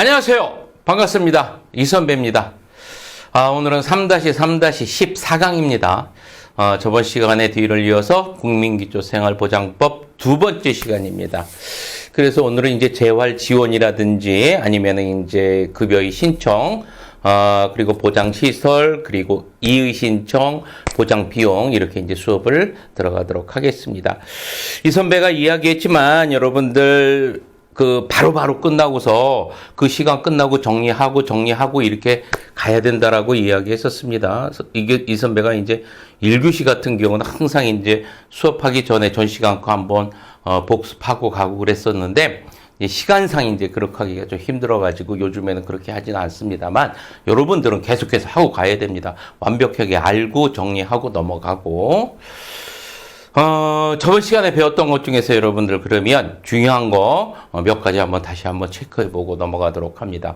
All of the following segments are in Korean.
안녕하세요. 반갑습니다. 이선배입니다. 오늘은 3-3-14강입니다. 저번 시간에 뒤를 이어서 국민기초생활보장법 두 번째 시간입니다. 그래서 오늘은 이제 재활 지원이라든지 아니면은 이제 급여의 신청, 그리고 보장시설, 그리고 이의 신청, 보장 비용, 이렇게 이제 수업을 들어가도록 하겠습니다. 이 선배가 이야기했지만 여러분들 바로바로 끝나고서 그 시간 끝나고 정리하고 이렇게 가야 된다라고 이야기했었습니다. 이 선배가 이제 1교시 같은 경우는 항상 이제 수업하기 전에 전 시간 거 한번 복습하고 가고 그랬었는데, 시간상 이제 그렇게 하기가 좀 힘들어가지고 요즘에는 그렇게 하지는 않습니다만, 여러분들은 계속해서 하고 가야 됩니다. 완벽하게 알고 정리하고 넘어가고. 저번 시간에 배웠던 것 중에서 여러분들 그러면 중요한 거 몇 가지 다시 한번 체크해보고 넘어가도록 합니다.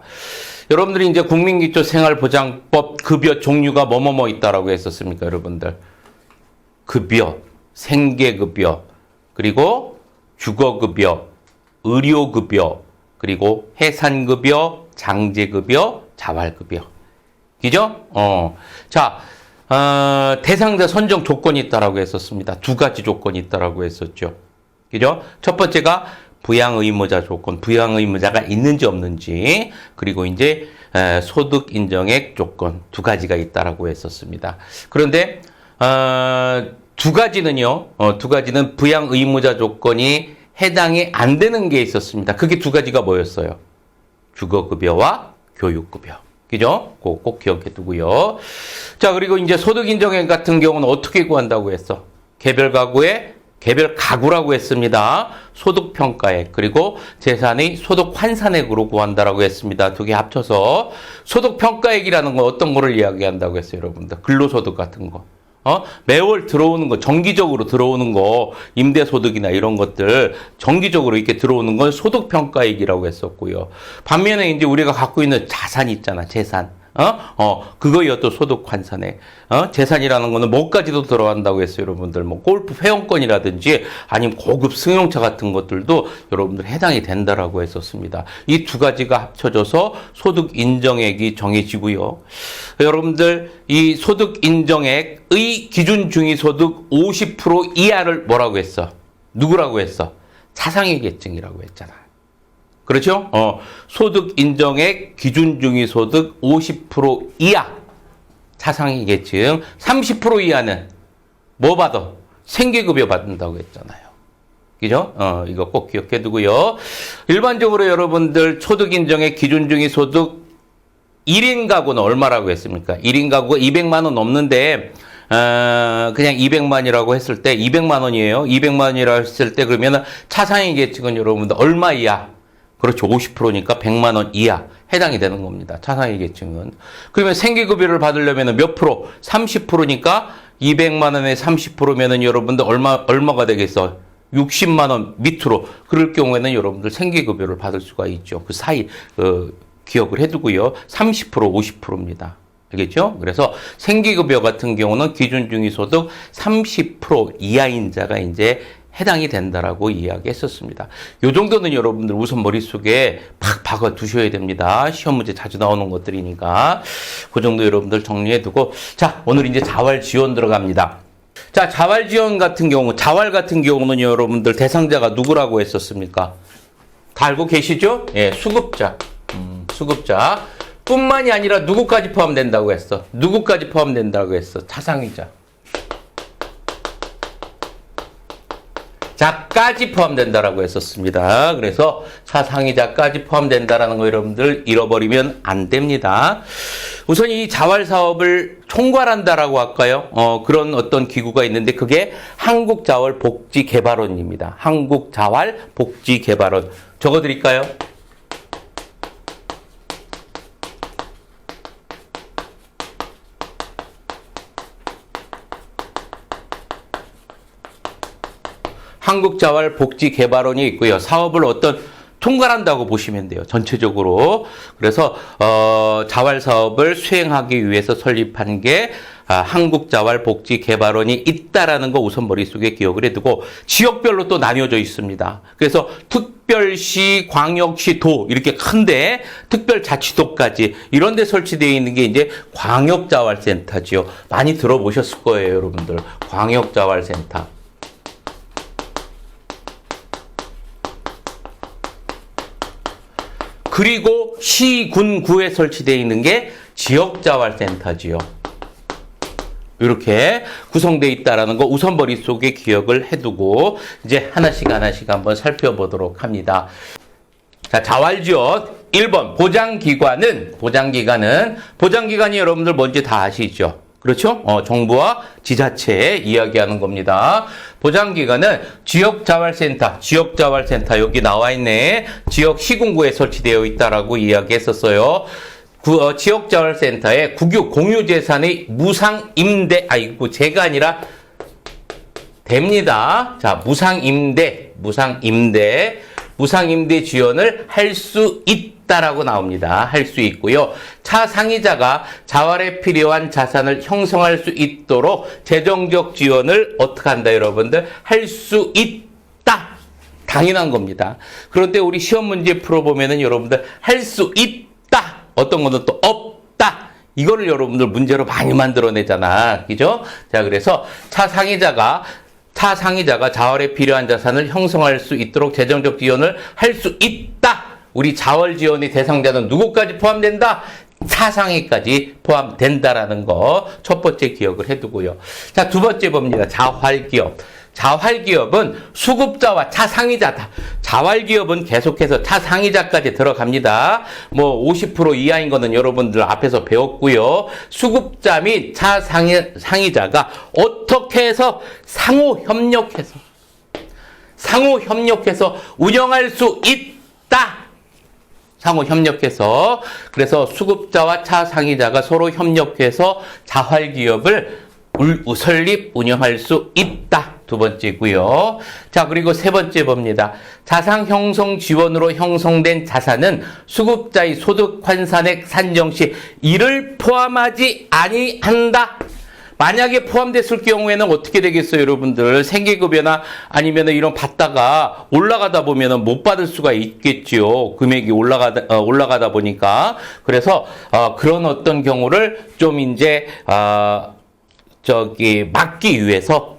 여러분들이 이제 국민기초생활보장법 급여 종류가 뭐뭐뭐 있다라고 했었습니까, 여러분들? 급여, 생계급여, 그리고 주거급여, 의료급여, 그리고 해산급여, 장제급여, 자활급여. 그죠? 자, 대상자 선정 조건이 있다라고 했었습니다. 두 가지 조건이 있다라고 했었죠. 그죠? 첫 번째가 부양의무자 조건, 부양의무자가 있는지 없는지, 그리고 이제 소득 인정액 조건 두 가지가 있다라고 했었습니다. 그런데 두 가지는 부양의무자 조건이 해당이 안 되는 게 있었습니다. 그게 두 가지가 뭐였어요? 주거급여와 교육급여. 그죠? 꼭 기억해 두고요. 자, 그리고 이제 소득 인정액 같은 경우는 어떻게 구한다고 했어? 개별 가구라고 했습니다. 소득 평가액, 그리고 재산의 소득 환산액으로 구한다라고 했습니다. 두 개 합쳐서 소득 평가액이라는 건 어떤 거를 이야기한다고 했어요, 여러분들? 근로소득 같은 거. 매월 들어오는 거, 정기적으로 들어오는 거, 임대소득이나 이런 것들, 정기적으로 이렇게 들어오는 건 소득평가액이라고 했었고요. 반면에 이제 우리가 갖고 있는 자산이 있잖아, 재산. 그거요, 또 소득환산액. 재산이라는 거는 뭐까지도 들어간다고 했어요, 여러분들. 뭐, 골프 회원권이라든지, 아니면 고급 승용차 같은 것들도 여러분들 해당이 된다라고 했었습니다. 이 두 가지가 합쳐져서 소득 인정액이 정해지고요. 여러분들, 이 소득 인정액의 기준 중위소득 50% 이하를 뭐라고 했어? 누구라고 했어? 차상위 계층이라고 했잖아. 그렇죠? 소득 인정액 기준 중위소득 50% 이하 차상위 계층, 30% 이하는 뭐 받아? 생계급여 받는다고 했잖아요. 그죠? 이거 꼭 기억해 두고요. 일반적으로 여러분들 소득 인정액 기준 중위소득 1인 가구는 얼마라고 했습니까? 1인 가구가 200만 원 넘는데 그냥 200만이라고 했을 때 200만 원이에요. 200만 원이라고 했을 때 그러면 차상위 계층은 여러분들 얼마 이하? 그렇죠. 50%니까 100만 원 이하 해당이 되는 겁니다. 차상위 계층은. 그러면 생계급여를 받으려면 몇 프로? 30%니까 200만 원에 30%면은 여러분들 얼마가 되겠어? 60만 원 밑으로. 그럴 경우에는 여러분들 생계급여를 받을 수가 있죠. 그 사이 기억을 해두고요. 30%, 50%입니다. 알겠죠? 그래서 생계급여 같은 경우는 기준 중위소득 30% 이하인 자가 이제 해당이 된다라고 이야기했었습니다. 요 정도는 여러분들 우선 머릿속에 팍 박아 두셔야 됩니다. 시험 문제 자주 나오는 것들이니까. 그 정도 여러분들 정리해 두고. 자, 오늘 이제 자활 지원 들어갑니다. 자, 자활 지원 같은 경우는 여러분들 대상자가 누구라고 했었습니까? 다 알고 계시죠? 예, 수급자. 수급자. 뿐만이 아니라 누구까지 포함된다고 했어? 누구까지 포함된다고 했어? 차상위자. 자까지 포함된다라고 했었습니다. 그래서 차상위자까지 포함된다라는 거 여러분들 잃어버리면 안 됩니다. 우선 이 자활 사업을 총괄한다라고 할까요? 그런 어떤 기구가 있는데 그게 한국자활복지개발원입니다. 한국자활복지개발원. 적어드릴까요? 한국자활복지개발원이 있고요. 사업을 총괄한다고 보시면 돼요. 전체적으로. 그래서 자활 사업을 수행하기 위해서 설립한 게 한국자활복지개발원이 있다라는 거 우선 머릿속에 기억을 해두고 지역별로 또 나뉘어져 있습니다. 그래서 특별시, 광역시, 도 이렇게 큰데 특별자치도까지 이런 데 설치되어 있는 게 이제 광역자활센터지요. 많이 들어보셨을 거예요, 여러분들. 광역자활센터. 그리고 시, 군, 구에 설치되어 있는 게 지역자활센터지요. 이렇게 구성되어 있다는 거 우선 머릿속에 기억을 해두고 이제 하나씩 한번 살펴보도록 합니다. 자, 자활지원 1번 보장기관이 여러분들 뭔지 다 아시죠? 그렇죠? 정부와 지자체 이야기하는 겁니다. 보장기관은 지역자활센터 여기 나와 있네. 지역 시군구에 설치되어 있다라고 이야기했었어요. 지역자활센터에 국유 공유재산의 무상임대, 제가 아니라 됩니다. 자, 무상임대 지원을 할 수 있다라고 나옵니다. 할 수 있고요. 차상위자가 자활에 필요한 자산을 형성할 수 있도록 재정적 지원을 어떻게 한다, 여러분들? 할 수 있다. 당연한 겁니다. 그런데 우리 시험 문제 풀어보면은 여러분들 할 수 있다. 어떤 거는 또 없다. 이거를 여러분들 문제로 많이 만들어내잖아. 그죠? 자, 그래서 차상위자가 자활에 필요한 자산을 형성할 수 있도록 재정적 지원을 할 수 있다. 우리 자활 지원의 대상자는 누구까지 포함된다? 차상위까지 포함된다라는 거 첫 번째 기억을 해두고요. 자, 두 번째 봅니다. 자활기업은 수급자와 차상위자다. 자활기업은 계속해서 차상위자까지 들어갑니다. 50% 이하인 거는 여러분들 앞에서 배웠고요. 수급자 및 차상위자가 어떻게 해서 상호 협력해서 운영할 수 있다. 상호 협력해서. 그래서 수급자와 차상위자가 서로 협력해서 자활기업을 설립, 운영할 수 있다. 두 번째고요. 자, 그리고 세 번째 봅니다. 자산 형성 지원으로 형성된 자산은 수급자의 소득 환산액 산정 시 이를 포함하지 아니한다. 만약에 포함됐을 경우에는 어떻게 되겠어요, 여러분들? 생계급여나 아니면 이런 받다가 올라가다 보면은 못 받을 수가 있겠죠. 금액이 올라가다 보니까. 그래서, 그런 어떤 경우를 좀 이제, 막기 위해서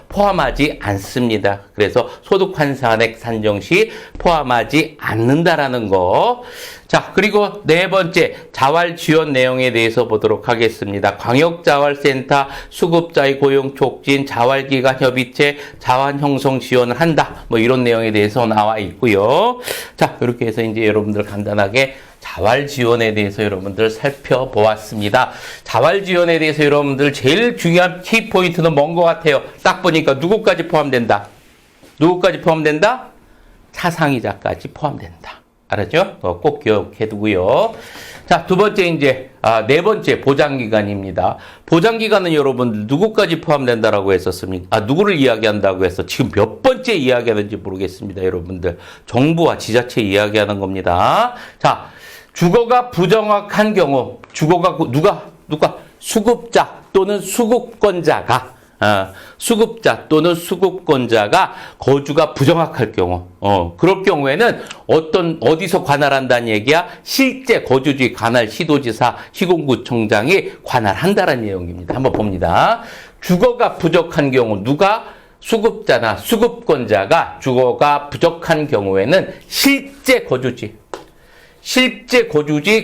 포함하지 않습니다. 그래서 소득 환산액 산정 시 포함하지 않는다라는 거. 자, 그리고 네 번째 자활 지원 내용에 대해서 보도록 하겠습니다. 광역자활센터, 수급자의 고용 촉진, 자활기관 협의체, 자활 형성 지원을 한다. 이런 내용에 대해서 나와 있고요. 자, 이렇게 해서 이제 여러분들 간단하게 자활 지원에 대해서 여러분들 살펴보았습니다. 자활 지원에 대해서 여러분들 제일 중요한 키포인트는 뭔 것 같아요? 딱 보니까 누구까지 포함된다? 차상위자까지 포함된다. 알았죠? 꼭 기억해 두고요. 자, 두 번째 네 번째 보장기관입니다. 보장기관은 여러분들 누구까지 포함된다라고 했었습니까? 누구를 이야기한다고 해서 지금 몇 번째 이야기하는지 모르겠습니다, 여러분들. 정부와 지자체 이야기하는 겁니다. 자, 주거가 부정확한 경우, 누가? 수급자 또는 수급권자가 거주가 부정확할 경우, 그럴 경우에는 어디서 관할한다는 얘기야? 실제 거주지 관할 시도지사, 시군구청장이 관할한다는 내용입니다. 한번 봅니다. 주거가 부족한 경우, 누가? 수급자나 수급권자가 주거가 부족한 경우에는 실제 거주지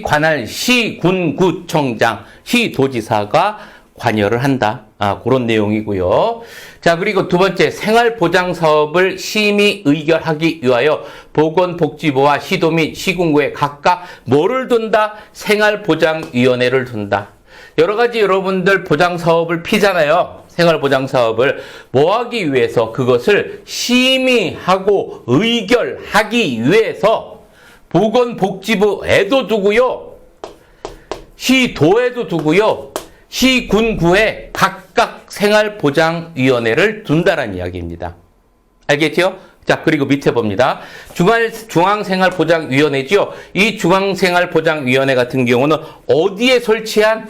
관할 시군구청장, 시도지사가 관여를 한다. 그런 내용이고요. 자, 그리고 두 번째, 생활보장사업을 심의 의결하기 위하여 보건복지부와 시도 및 시군구에 각각 뭐를 둔다? 생활보장위원회를 둔다. 여러 가지 여러분들 보장사업을 피잖아요. 생활보장사업을 뭐 하기 위해서? 그것을 심의하고 의결하기 위해서 보건복지부에도 두고요, 시도에도 두고요, 시군구에 각각 생활보장위원회를 둔다는 이야기입니다. 알겠죠? 자, 그리고 밑에 봅니다. 중앙생활보장위원회죠. 이 중앙생활보장위원회 같은 경우는 어디에 설치한?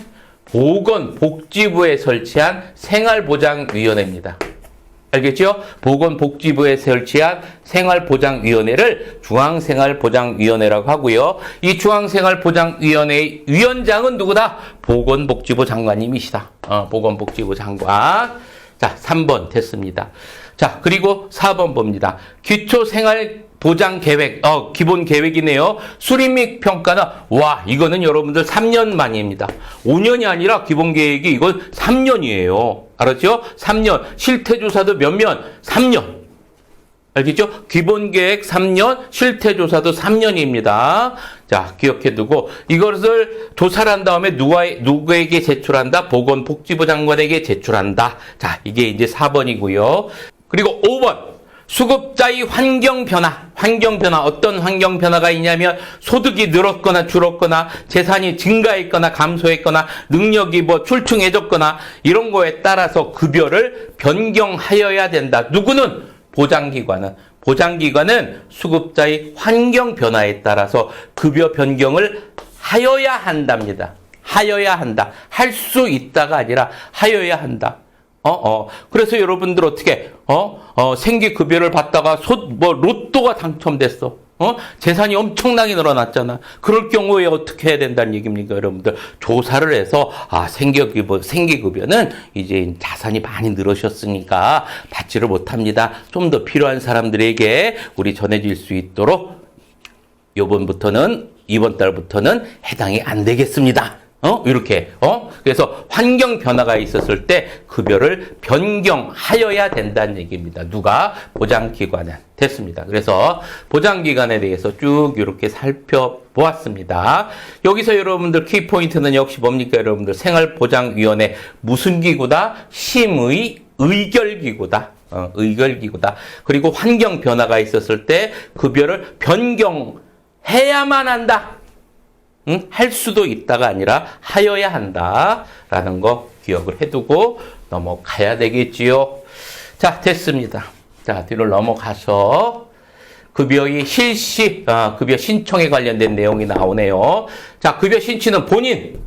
보건복지부에 설치한 생활보장위원회입니다. 알겠죠? 보건복지부에 설치한 생활보장위원회를 중앙생활보장위원회라고 하고요. 이 중앙생활보장위원회의 위원장은 누구다? 보건복지부 장관님이시다. 보건복지부 장관. 자, 3번 됐습니다. 자, 그리고 4번 봅니다. 기초생활보장계획, 기본 계획이네요. 수립 및 평가는, 이거는 여러분들 3년 만입니다. 5년이 아니라 기본 계획이 이건 3년이에요. 알았죠? 3년. 실태조사도 몇 년? 3년. 알겠죠? 기본 계획 3년, 실태조사도 3년입니다. 자, 기억해두고 이것을 조사를 한 다음에 누구에게 제출한다? 보건복지부 장관에게 제출한다. 자, 이게 이제 4번이고요. 그리고 5번. 수급자의 환경 변화. 어떤 환경 변화가 있냐면 소득이 늘었거나 줄었거나 재산이 증가했거나 감소했거나 능력이 출중해졌거나 이런 거에 따라서 급여를 변경하여야 된다. 누구는? 보장기관은 수급자의 환경 변화에 따라서 급여 변경을 하여야 한답니다. 하여야 한다. 할 수 있다가 아니라 하여야 한다. 그래서 여러분들 어떻게, 생계급여를 받다가 로또가 당첨됐어. 재산이 엄청나게 늘어났잖아. 그럴 경우에 어떻게 해야 된다는 얘기입니까, 여러분들? 조사를 해서, 생계급여는 이제 자산이 많이 늘으셨으니까 받지를 못합니다. 좀 더 필요한 사람들에게 우리 전해질 수 있도록 이번 달부터는 해당이 안 되겠습니다. 이렇게, 그래서 환경 변화가 있었을 때 급여를 변경하여야 된다는 얘기입니다. 누가? 보장기관은. 됐습니다. 그래서 보장기관에 대해서 쭉 이렇게 살펴보았습니다. 여기서 여러분들 키포인트는 역시 뭡니까, 여러분들? 생활보장위원회 무슨 기구다? 의결기구다. 의결기구다. 그리고 환경 변화가 있었을 때 급여를 변경해야만 한다. 할 수도 있다가 아니라 하여야 한다라는 거 기억을 해두고 넘어가야 되겠지요. 자, 됐습니다. 자, 뒤로 넘어가서 급여의 실시, 급여 신청에 관련된 내용이 나오네요. 자, 급여 신청은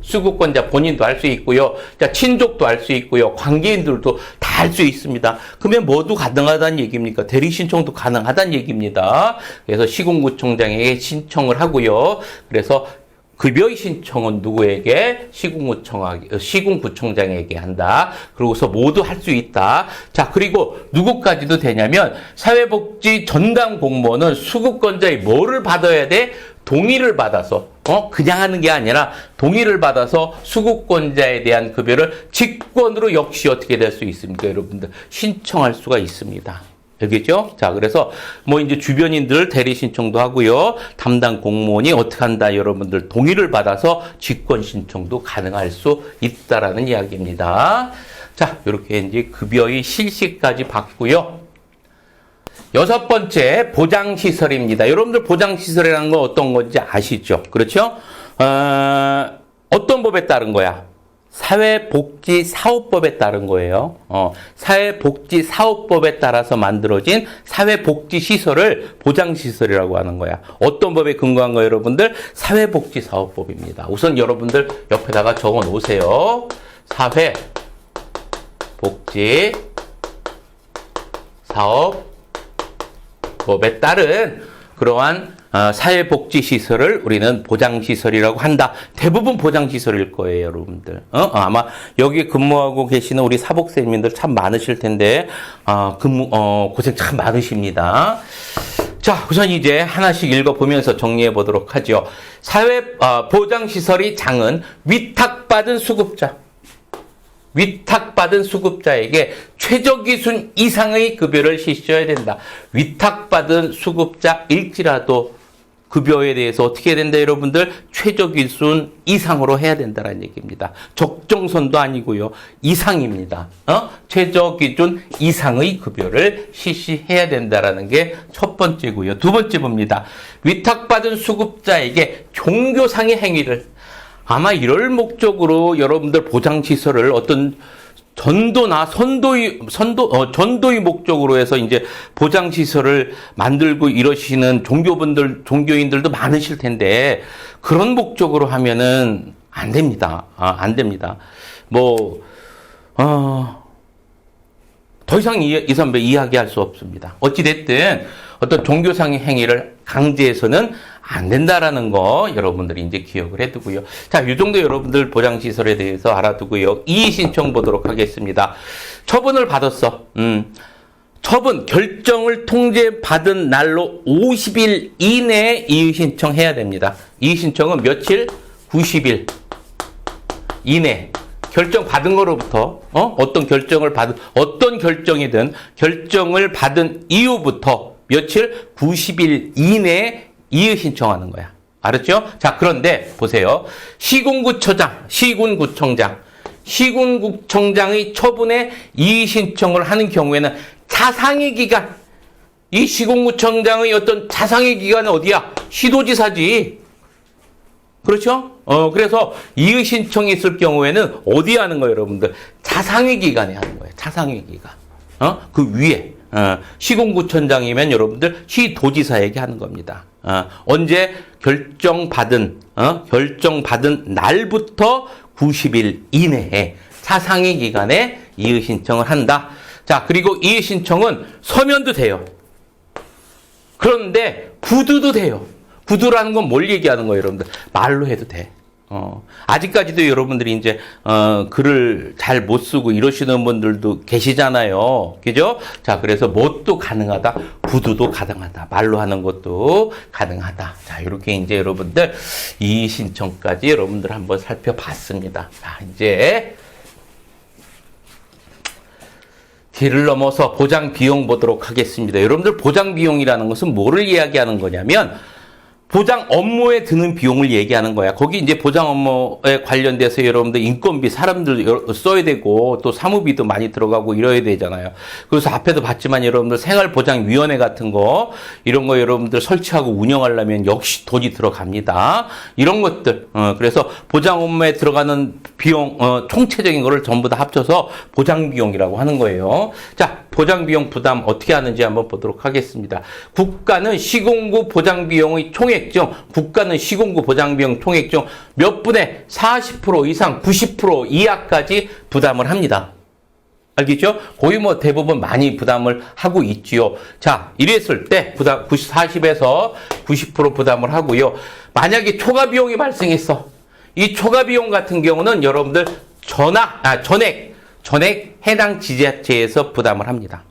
수급권자 본인도 할 수 있고요. 자, 친족도 할 수 있고요. 관계인들도 다 할 수 있습니다. 그러면 모두 가능하다는 얘기입니까? 대리 신청도 가능하다는 얘기입니다. 그래서 시군구청장에게 신청을 하고요. 그래서 급여의 신청은 누구에게? 시군구청장에게 한다. 그러고서 모두 할 수 있다. 자, 그리고 누구까지도 되냐면 사회복지 전담 공무원은 수급권자의 뭐를 받아야 돼? 동의를 받아서, 그냥 하는 게 아니라 동의를 받아서 수급권자에 대한 급여를 직권으로 역시 어떻게 될 수 있습니까, 여러분들? 신청할 수가 있습니다. 알겠죠? 자, 그래서 이제 주변인들 대리 신청도 하고요. 담당 공무원이 어떻게 한다, 여러분들 동의를 받아서 직권 신청도 가능할 수 있다라는 이야기입니다. 자, 이렇게 이제 급여의 실시까지 봤고요. 6번째 보장시설입니다. 여러분들 보장시설이라는 건 어떤 건지 아시죠? 그렇죠? 어떤 법에 따른 거야? 사회복지사업법에 따른 거예요. 사회복지사업법에 따라서 만들어진 사회복지시설을 보장시설이라고 하는 거야. 어떤 법에 근거한 거예요, 여러분들? 사회복지사업법입니다. 우선 여러분들 옆에다가 적어 놓으세요. 사회복지사업법에 따른 그러한 사회복지시설을 우리는 보장시설이라고 한다. 대부분 보장시설일 거예요, 여러분들. 아마 여기 근무하고 계시는 우리 사복생님들 참 많으실 텐데, 고생 참 많으십니다. 자, 우선 이제 하나씩 읽어보면서 정리해 보도록 하죠. 보장시설의 장은 위탁받은 수급자에게 최저기준 이상의 급여를 실시해야 된다. 위탁받은 수급자일지라도 급여에 대해서 어떻게 해야 된다, 여러분들? 최저기준 이상으로 해야 된다는 얘기입니다. 적정선도 아니고요. 이상입니다. 최저기준 이상의 급여를 실시해야 된다는 게 첫 번째고요. 두 번째 봅니다. 위탁받은 수급자에게 종교상의 행위를, 아마 이럴 목적으로 여러분들 보장시설을 어떤 전도의 목적으로 해서 이제 보장시설을 만들고 이러시는 종교인들도 많으실 텐데, 그런 목적으로 하면은 안 됩니다. 안 됩니다. 더 이상 이 선배 이야기할 수 없습니다. 어찌됐든 어떤 종교상의 행위를 강제해서는 안 된다라는 거 여러분들이 이제 기억을 해두고요. 자, 이 정도 여러분들 보장시설에 대해서 알아두고요. 이의신청 보도록 하겠습니다. 처분을 받았어. 처분 결정을 통지받은 날로 50일 이내에 이의신청해야 됩니다. 이의신청은 며칠? 90일 이내. 결정 받은 거로부터 어떤 결정이든 결정을 받은 이후부터 며칠? 90일 이내에 이의 신청하는 거야. 알았죠? 자, 그런데 보세요. 시군구청장의 처분에 이의 신청을 하는 경우에는 자상의 기관, 이 시군구청장의 어떤 자상의 기관은 어디야? 시도지사지. 그렇죠? 그래서 이의 신청이 있을 경우에는 어디 하는 거예요, 여러분들? 자상위 기관에 하는 거예요. 자상위 기관. 그 위에. 시군구청장이면 여러분들 시도지사에게 하는 겁니다. 언제 결정받은 날부터 90일 이내에 자상위 기관에 이의 신청을 한다. 자, 그리고 이의 신청은 서면도 돼요. 그런데 구두도 돼요. 구두라는 건 뭘 얘기하는 거예요, 여러분들? 말로 해도 돼. 아직까지도 여러분들이 이제, 글을 잘 못 쓰고 이러시는 분들도 계시잖아요. 그죠? 자, 그래서 뭣도 가능하다. 구두도 가능하다. 말로 하는 것도 가능하다. 자, 이렇게 이제 여러분들 이의 신청까지 여러분들 한번 살펴봤습니다. 자, 이제 길을 넘어서 보장 비용 보도록 하겠습니다. 여러분들 보장 비용이라는 것은 뭐를 이야기하는 거냐면 보장 업무에 드는 비용을 얘기하는 거야. 거기 이제 보장 업무에 관련돼서 여러분들 인건비, 사람들 써야 되고, 또 사무비도 많이 들어가고 이래야 되잖아요. 그래서 앞에도 봤지만 여러분들 생활보장위원회 같은 거, 이런 거 여러분들 설치하고 운영하려면 역시 돈이 들어갑니다. 이런 것들. 그래서 보장 업무에 들어가는 비용, 총체적인 거를 전부 다 합쳐서 보장비용이라고 하는 거예요. 자, 보장비용 부담 어떻게 하는지 한번 보도록 하겠습니다. 국가는 시공구 보장비용의 총액 중 국가는 시공구 보장비용 총액 중 몇 분의 40% 이상 90% 이하까지 부담을 합니다. 알겠죠? 거의 뭐 대부분 많이 부담을 하고 있지요. 자, 이랬을 때 부담 40에서 90% 부담을 하고요. 만약에 초과 비용이 발생했어. 이 초과 비용 같은 경우는 여러분들 전액 해당 지자체에서 부담을 합니다.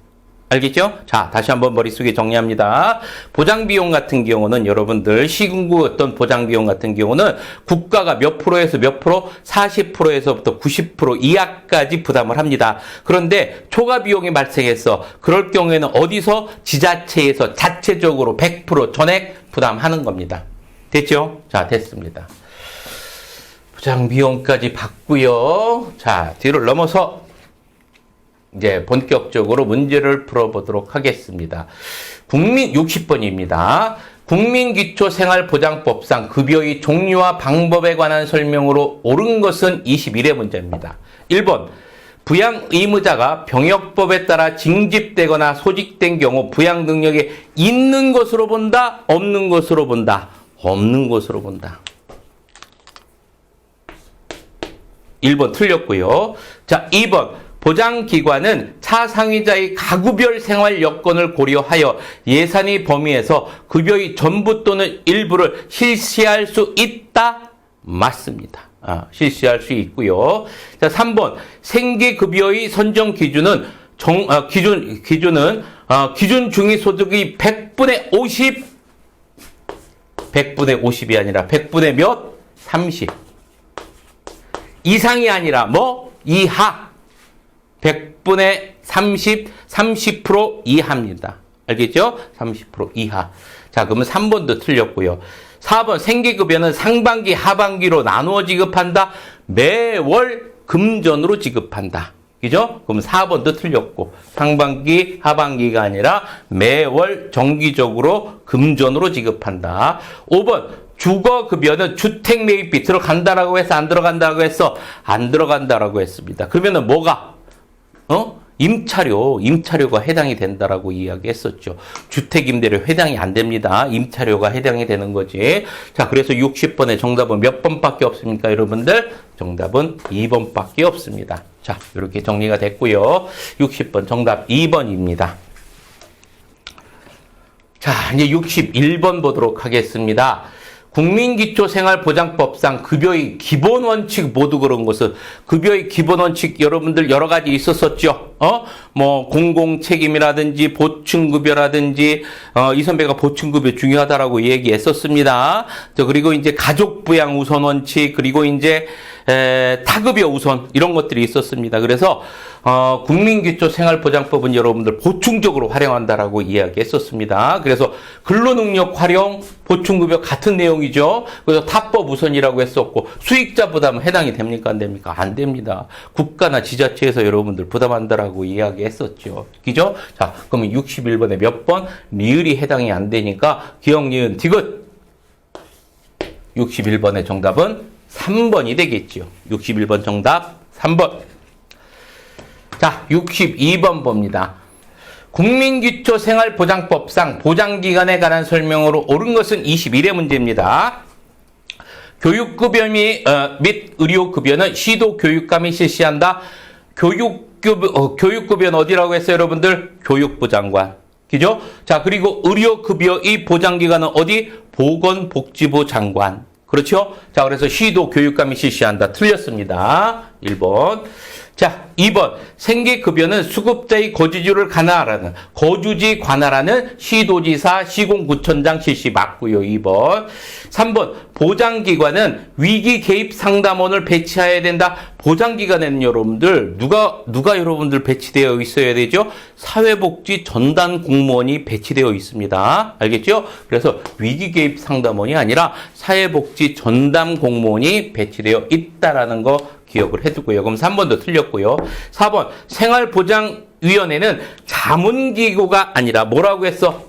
알겠죠? 자, 다시 한번 머릿속에 정리합니다. 보장비용 같은 경우는 여러분들 시군구 어떤 보장비용 같은 경우는 국가가 몇 프로에서 몇 프로? 40%에서부터 90% 이하까지 부담을 합니다. 그런데 초과 비용이 발생해서 그럴 경우에는 어디서? 지자체에서 자체적으로 100% 전액 부담하는 겁니다. 됐죠? 자, 됐습니다. 보장비용까지 받고요. 자, 뒤를 넘어서 이제 본격적으로 문제를 풀어보도록 하겠습니다. 60번입니다. 국민기초생활보장법상 급여의 종류와 방법에 관한 설명으로 옳은 것은 21회 문제입니다. 1번, 부양 의무자가 병역법에 따라 징집되거나 소집된 경우 부양 능력이 있는 것으로 본다, 없는 것으로 본다. 없는 것으로 본다. 1번 틀렸고요. 자, 2번. 보장기관은 차상위자의 가구별 생활 여건을 고려하여 예산의 범위에서 급여의 전부 또는 일부를 실시할 수 있다? 맞습니다. 실시할 수 있고요. 자, 3번. 생계급여의 선정 기준은 기준 중위소득의 100분의 50이 아니라 100분의 몇? 30. 이상이 아니라 이하. 100분의 30% 이하입니다. 알겠죠? 30% 이하. 자, 그러면 3번도 틀렸고요. 4번 생계급여는 상반기, 하반기로 나누어 지급한다. 매월 금전으로 지급한다. 그죠? 그럼 4번도 틀렸고 상반기, 하반기가 아니라 매월 정기적으로 금전으로 지급한다. 5번 주거급여는 주택매입비 들어간다라고 해서 안 들어간다고 했어? 안 들어간다라고 했습니다. 그러면은 뭐가? 임차료가 해당이 된다라고 이야기했었죠. 주택임대료 해당이 안 됩니다. 임차료가 해당이 되는 거지. 자, 그래서 60번의 정답은 몇 번밖에 없습니까, 여러분들? 정답은 2번밖에 없습니다. 자, 이렇게 정리가 됐고요. 60번 정답 2번입니다. 자, 이제 61번 보도록 하겠습니다. 국민기초생활보장법상 급여의 기본 원칙 모두 그런 것은 급여의 기본 원칙 여러분들 여러 가지 있었었죠. 뭐 공공책임이라든지 보충급여라든지 이 선배가 보충급여 중요하다라고 얘기했었습니다. 그리고 이제 가족부양 우선 원칙 그리고 이제 타급여 우선 이런 것들이 있었습니다. 그래서 국민기초생활보장법은 여러분들 보충적으로 활용한다라고 이야기했었습니다. 그래서 근로능력 활용, 보충급여 같은 내용이죠. 그래서 타법 우선이라고 했었고 수익자 부담은 해당이 됩니까? 안 됩니까? 안 됩니다. 국가나 지자체에서 여러분들 부담한다라고 이야기했었죠. 그죠? 자, 그러면 61번에 몇 번? 리을이 해당이 안 되니까 기역, 니은, 디귿 61번의 정답은 3번이 되겠죠. 61번 정답 3번. 자, 62번 봅니다. 국민기초생활보장법상 보장기간에 관한 설명으로 옳은 것은 21의 문제입니다. 교육급여 및 의료급여는 시도교육감이 실시한다. 교육급여는 어디라고 했어요, 여러분들? 교육부 장관. 그죠? 자, 그리고 의료급여의 보장기관은 어디? 보건복지부 장관. 그렇죠? 자, 그래서 시도교육감이 실시한다. 틀렸습니다. 1번. 자, 2번. 생계급여는 수급자의 거주지를 관할하는 시도지사, 시공구청장 실시 맞고요. 2번. 3번. 보장기관은 위기개입상담원을 배치해야 된다. 보장기관에는 여러분들 누가 여러분들 배치되어 있어야 되죠? 사회복지 전담 공무원이 배치되어 있습니다. 알겠죠? 그래서 위기개입상담원이 아니라 사회복지 전담 공무원이 배치되어 있다라는 거 기억을 해두고요. 그럼 3번도 틀렸고요. 4번. 생활보장위원회는 자문기구가 아니라 뭐라고 했어?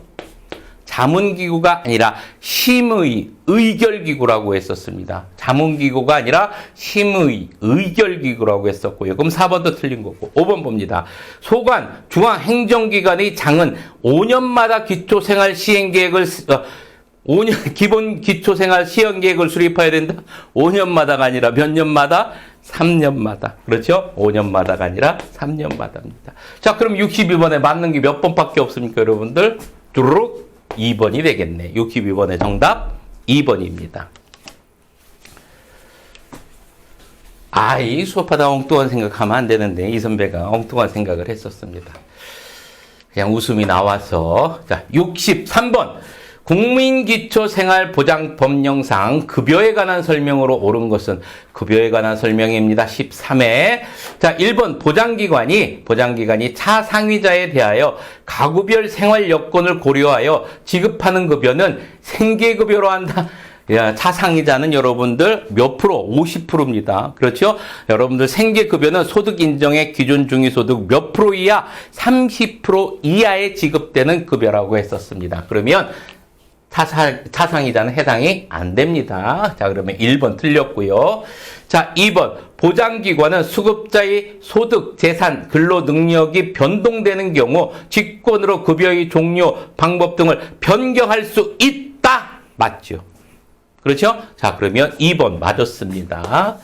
자문기구가 아니라 심의, 의결기구라고 했었습니다. 자문기구가 아니라 심의, 의결기구라고 했었고요. 그럼 4번도 틀린 거고. 5번 봅니다. 소관, 중앙행정기관의 장은 5년마다 기초생활 시행계획을 5년 기본 기초생활 시행계획을 수립해야 된다. 5년마다가 아니라 몇 년마다? 3년마다. 그렇죠? 5년마다가 아니라 3년마다입니다. 자, 그럼 62번에 맞는 게 몇 번밖에 없습니까, 여러분들? 뚜루룩 2번이 되겠네. 62번의 정답 2번입니다. 이 수업하다 엉뚱한 생각하면 안 되는데 이 선배가 엉뚱한 생각을 했었습니다. 그냥 웃음이 나와서. 자, 63번. 국민기초생활보장법령상 급여에 관한 설명으로 옳은 것은 급여에 관한 설명입니다. 13회. 자, 1번 보장기관이 차상위자에 대하여 가구별 생활 여건을 고려하여 지급하는 급여는 생계급여로 한다. 차상위자는 여러분들 몇 프로? 50%입니다. 그렇죠? 여러분들 생계급여는 소득 인정의 기준 중위소득 몇 프로 이하? 30% 이하에 지급되는 급여라고 했었습니다. 그러면 차상위자는 해당이 안 됩니다. 자, 그러면 1번 틀렸고요. 자, 2번. 보장기관은 수급자의 소득, 재산, 근로 능력이 변동되는 경우 직권으로 급여의 종료, 방법 등을 변경할 수 있다. 맞죠? 그렇죠? 자, 그러면 2번 맞았습니다.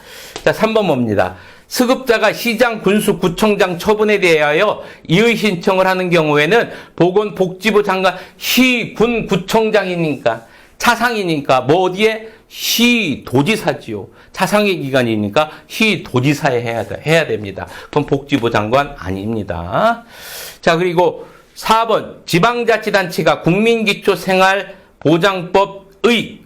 자, 3번 봅니다. 수급자가 시장, 군수, 구청장 처분에 대하여 이의 신청을 하는 경우에는 보건복지부 장관, 시, 군, 구청장이니까 차상이니까 뭐 어디에? 시, 도지사지요. 차상위 기관이니까 시, 도지사에 해야 됩니다. 그럼 복지부 장관 아닙니다. 자, 그리고 4번. 지방자치단체가 국민기초생활보장법의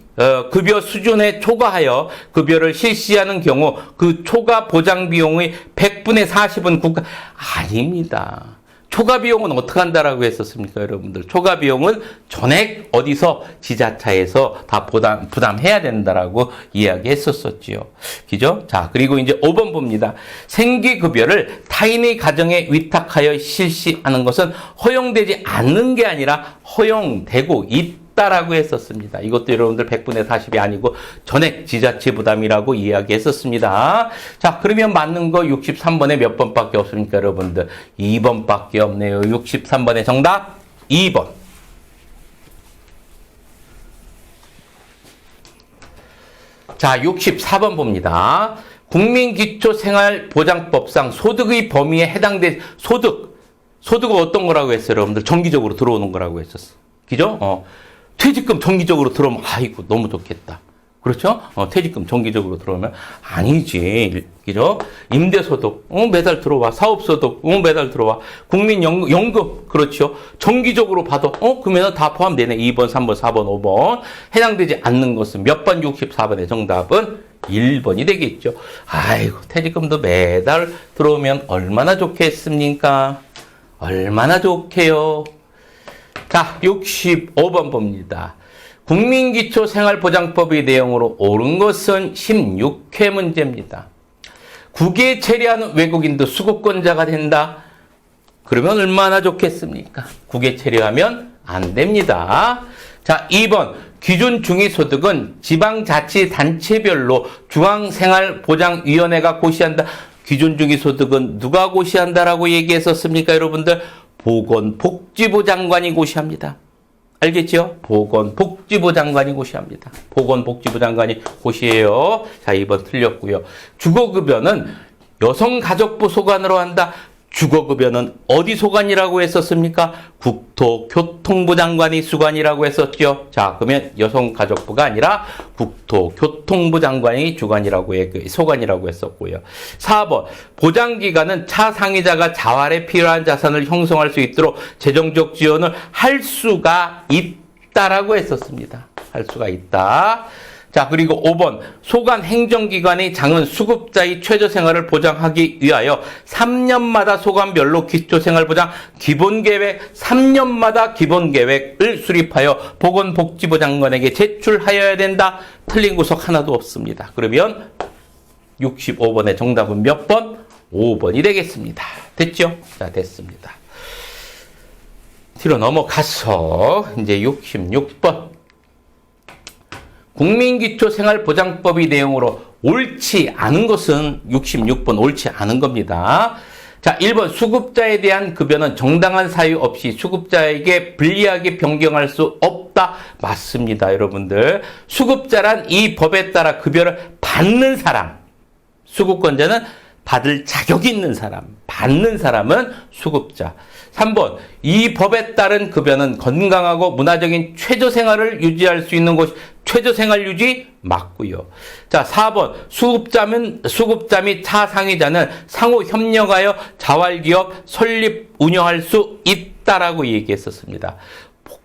급여 수준에 초과하여 급여를 실시하는 경우 그 초과 보장 비용의 100분의 40은 국가 아닙니다. 초과 비용은 어떻게 한다라고 했었습니까, 여러분들? 초과 비용은 전액 어디서 지자체에서 다 부담해야 된다라고 이야기했었었지요. 그죠? 자, 그리고 이제 5번 봅니다. 생계급여를 타인의 가정에 위탁하여 실시하는 것은 허용되지 않는 게 아니라 허용되고 있다. 있다라고 했었습니다. 이것도 여러분들 100분의 40이 아니고 전액 지자체 부담이라고 이야기했었습니다. 자, 그러면 맞는 거 63번에 몇 번밖에 없습니까, 여러분들? 2번밖에 없네요. 63번의 정답 2번. 자, 64번 봅니다. 국민기초생활보장법상 소득의 범위에 해당된 소득은 어떤 거라고 했어요, 여러분들? 정기적으로 들어오는 거라고 했었어. 그죠? 퇴직금 정기적으로 들어오면 아이고 너무 좋겠다. 그렇죠? 퇴직금 정기적으로 들어오면 아니지. 그죠? 임대소득 매달 들어와. 사업소득 매달 들어와. 국민연금 그렇죠? 정기적으로 받아. 그러면 다 포함되네. 2번, 3번, 4번, 5번. 해당되지 않는 것은 몇 번? 64번의 정답은 1번이 되겠죠. 아이고 퇴직금도 매달 들어오면 얼마나 좋겠습니까? 얼마나 좋게요. 자, 65번 봅니다. 국민기초생활보장법의 내용으로 옳은 것은 16회 문제입니다. 국외에 체류하는 외국인도 수급권자가 된다. 그러면 얼마나 좋겠습니까? 국외에 체류하면 안 됩니다. 자, 2번. 기준 중위소득은 지방자치단체별로 중앙생활보장위원회가 고시한다. 기준 중위소득은 누가 고시한다라고 얘기했었습니까, 여러분들? 보건복지부 장관이 고시합니다. 알겠죠? 보건복지부 장관이 고시합니다. 보건복지부 장관이 고시해요. 자, 2번 틀렸고요. 주거급여는 여성가족부 소관으로 한다. 주거급여는 어디 소관이라고 했었습니까? 국토교통부 장관이 수관이라고 했었죠. 자, 그러면 여성가족부가 아니라 국토교통부 장관이 소관이라고 했었고요. 4번. 보장기관은 차상위자가 자활에 필요한 자산을 형성할 수 있도록 재정적 지원을 할 수가 있다라고 했었습니다. 할 수가 있다. 자, 그리고 5번. 소관 행정기관의 장은 수급자의 최저생활을 보장하기 위하여 3년마다 소관별로 기초생활보장 기본계획 3년마다 기본계획을 수립하여 보건복지부 장관에게 제출하여야 된다. 틀린 구석 하나도 없습니다. 그러면 65번의 정답은 몇 번? 5번이 되겠습니다. 됐죠? 자, 됐습니다. 뒤로 넘어가서 이제 66번. 국민기초생활보장법의 내용으로 옳지 않은 것은 66번 옳지 않은 겁니다. 자, 1번 수급자에 대한 급여는 정당한 사유 없이 수급자에게 불리하게 변경할 수 없다. 맞습니다, 여러분들. 수급자란 이 법에 따라 급여를 받는 사람. 수급권자는 받을 자격이 있는 사람. 받는 사람은 수급자. 3번. 이 법에 따른 급여는 건강하고 문화적인 최저생활을 유지할 수 있는 것이 최저생활 유지 맞고요. 자, 4번. 수급자 및 차상위자는 상호 협력하여 자활기업 설립 운영할 수 있다라고 얘기했었습니다.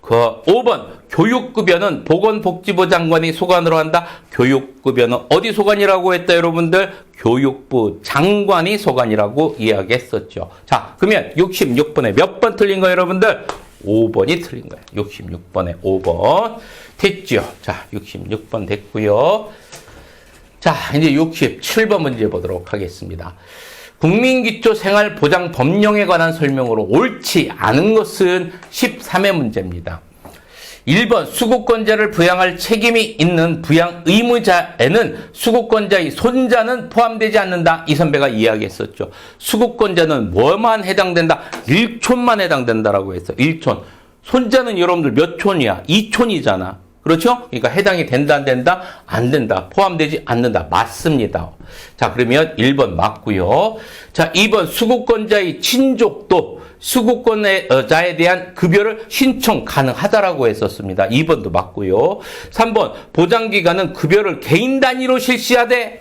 5번. 교육급여는 보건복지부 장관이 소관으로 한다. 교육급여는 어디 소관이라고 했다, 여러분들? 교육부 장관이 소관이라고 이야기했었죠. 자, 그러면 66번에 몇 번 틀린 거예요, 여러분들? 5번이 틀린 거예요. 66번에 5번. 됐죠? 자, 66번 됐고요. 자, 이제 67번 문제 보도록 하겠습니다. 국민기초생활보장법령에 관한 설명으로 옳지 않은 것은 13회 문제입니다. 1번 수급권자를 부양할 책임이 있는 부양 의무자에는 수급권자의 손자는 포함되지 않는다. 이 선배가 이야기했었죠. 수급권자는 뭐만 해당된다? 1촌만 해당된다라고 했어. 1촌. 손자는 여러분들 몇 촌이야? 2촌이잖아. 그렇죠? 그러니까 해당이 된다, 안 된다? 안 된다. 포함되지 않는다. 맞습니다. 자, 그러면 1번 맞고요. 자, 2번 수급권자의 친족도 수급권자에 대한 급여를 신청 가능하다라고 했었습니다. 2번도 맞고요. 3번 보장기관은 급여를 개인 단위로 실시하되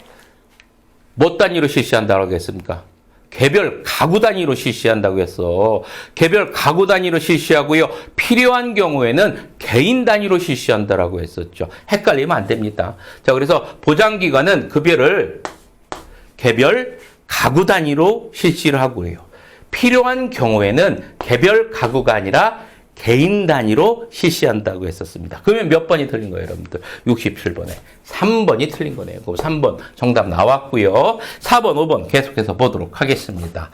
뭐 단위로 실시한다고 했습니까? 개별 가구 단위로 실시한다고 했어. 개별 가구 단위로 실시하고요. 필요한 경우에는 개인 단위로 실시한다라고 했었죠. 헷갈리면 안 됩니다. 자, 그래서 보장기관은 급여를 개별 가구 단위로 실시를 하고요. 필요한 경우에는 개별 가구가 아니라 개인 단위로 실시한다고 했었습니다. 그러면 몇 번이 틀린 거예요, 여러분들? 67번에. 3번이 틀린 거네요. 그 3번 정답 나왔고요. 4번, 5번 계속해서 보도록 하겠습니다.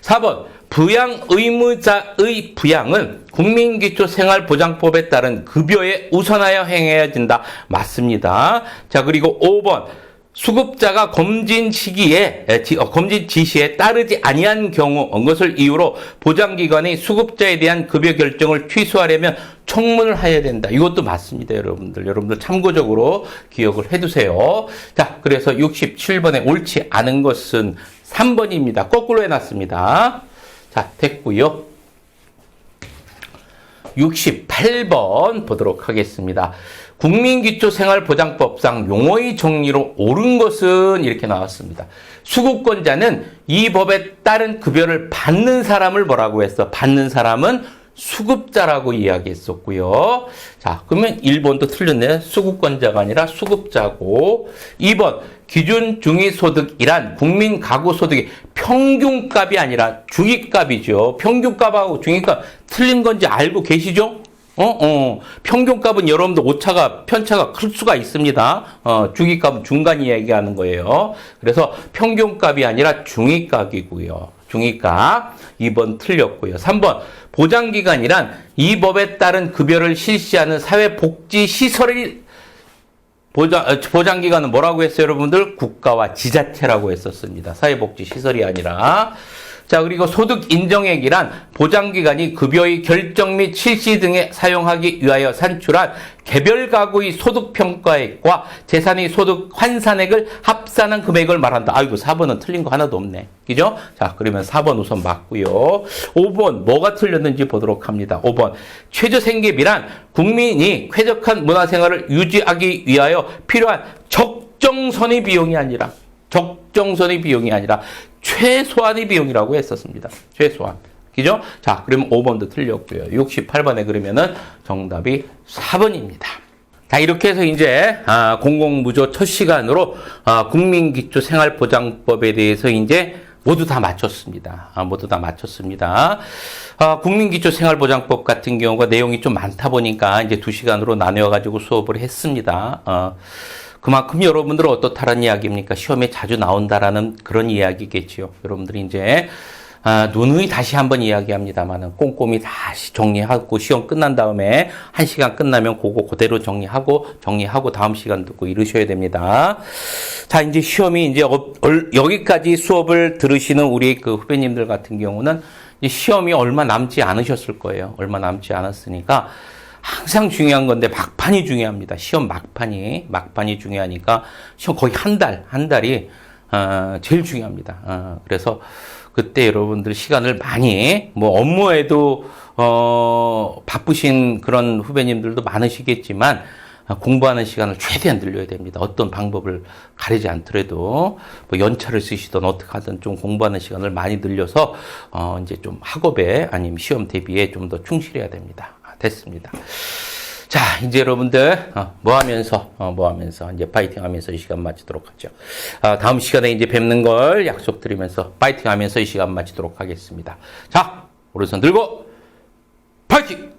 4번, 부양 의무자의 부양은 국민기초생활보장법에 따른 급여에 우선하여 행해야 된다. 맞습니다. 자, 그리고 5번, 수급자가 검진 지시에 따르지 아니한 경우 것을 이유로 보장기관이 수급자에 대한 급여 결정을 취소하려면 청문을 해야 된다. 이것도 맞습니다, 여러분들. 여러분들 참고적으로 기억을 해두세요. 자, 그래서 67번에 옳지 않은 것은 3번입니다. 거꾸로 해놨습니다. 자, 됐고요. 68번 보도록 하겠습니다. 국민기초생활보장법상 용어의 정리로 옳은 것은 이렇게 나왔습니다. 수급권자는 이 법에 따른 급여를 받는 사람을 뭐라고 했어? 받는 사람은 수급자라고 이야기했었고요. 자, 그러면 1번도 틀렸네. 수급권자가 아니라 수급자고. 2번, 기준 중위소득이란 국민 가구소득의 평균값이 아니라 중위값이죠. 평균값하고 중위값 틀린 건지 알고 계시죠? 평균값은 여러분들 오차가, 편차가 클 수가 있습니다. 중위값은 중간 이야기하는 거예요. 그래서 평균값이 아니라 중위값이고요. 중위값. 2번 틀렸고요. 3번, 보장기관이란 이 법에 따른 급여를 실시하는 사회복지시설이 보장기관은 뭐라고 했어요, 여러분들? 국가와 지자체라고 했었습니다. 사회복지시설이 아니라. 자, 그리고 소득 인정액이란 보장기관이 급여의 결정 및 실시 등에 사용하기 위하여 산출한 개별 가구의 소득평가액과 재산의 소득 환산액을 합산한 금액을 말한다. 아이고, 4번은 틀린 거 하나도 없네. 그죠? 자, 그러면 4번 우선 맞고요. 5번 뭐가 틀렸는지 보도록 합니다. 5번, 최저생계비란 국민이 쾌적한 문화생활을 유지하기 위하여 필요한 적정선의 비용이 아니라 최소한의 비용이라고 했었습니다. 최소한. 그죠? 자, 그러면 5번도 틀렸고요. 68번에 그러면은 정답이 4번입니다. 자, 이렇게 해서 이제 공공무조 첫 시간으로 국민기초생활보장법에 대해서 이제 모두 다 맞췄습니다. 국민기초생활보장법 같은 경우가 내용이 좀 많다 보니까 이제 2시간으로 나누어가지고 수업을 했습니다. 그만큼 여러분들은 어떻다는 이야기입니까? 시험에 자주 나온다라는 그런 이야기겠지요. 여러분들이 이제 누누이 다시 한번 이야기합니다만은 꼼꼼히 다시 정리하고 시험 끝난 다음에 1시간 끝나면 그대로 정리하고 다음 시간 듣고 이러셔야 됩니다. 자, 이제 시험이 이제 여기까지 수업을 들으시는 우리 그 후배님들 같은 경우는 이제 시험이 얼마 남지 않으셨을 거예요. 얼마 남지 않았으니까 항상 중요한 건데 막판이 중요합니다. 시험 막판이 중요하니까 시험 거의 한 달이 제일 중요합니다. 그래서 그때 여러분들 시간을 많이 업무에도 바쁘신 그런 후배님들도 많으시겠지만 공부하는 시간을 최대한 늘려야 됩니다. 어떤 방법을 가리지 않더라도 연차를 쓰시든 어떻게 하든 좀 공부하는 시간을 많이 늘려서 이제 좀 학업에 아니면 시험 대비에 좀 더 충실해야 됩니다. 됐습니다. 자, 이제 여러분들 뭐 하면서 이제 파이팅 하면서 이 시간 마치도록 하죠. 다음 시간에 이제 뵙는 걸 약속드리면서 파이팅 하면서 이 시간 마치도록 하겠습니다. 자, 오른손 들고 파이팅!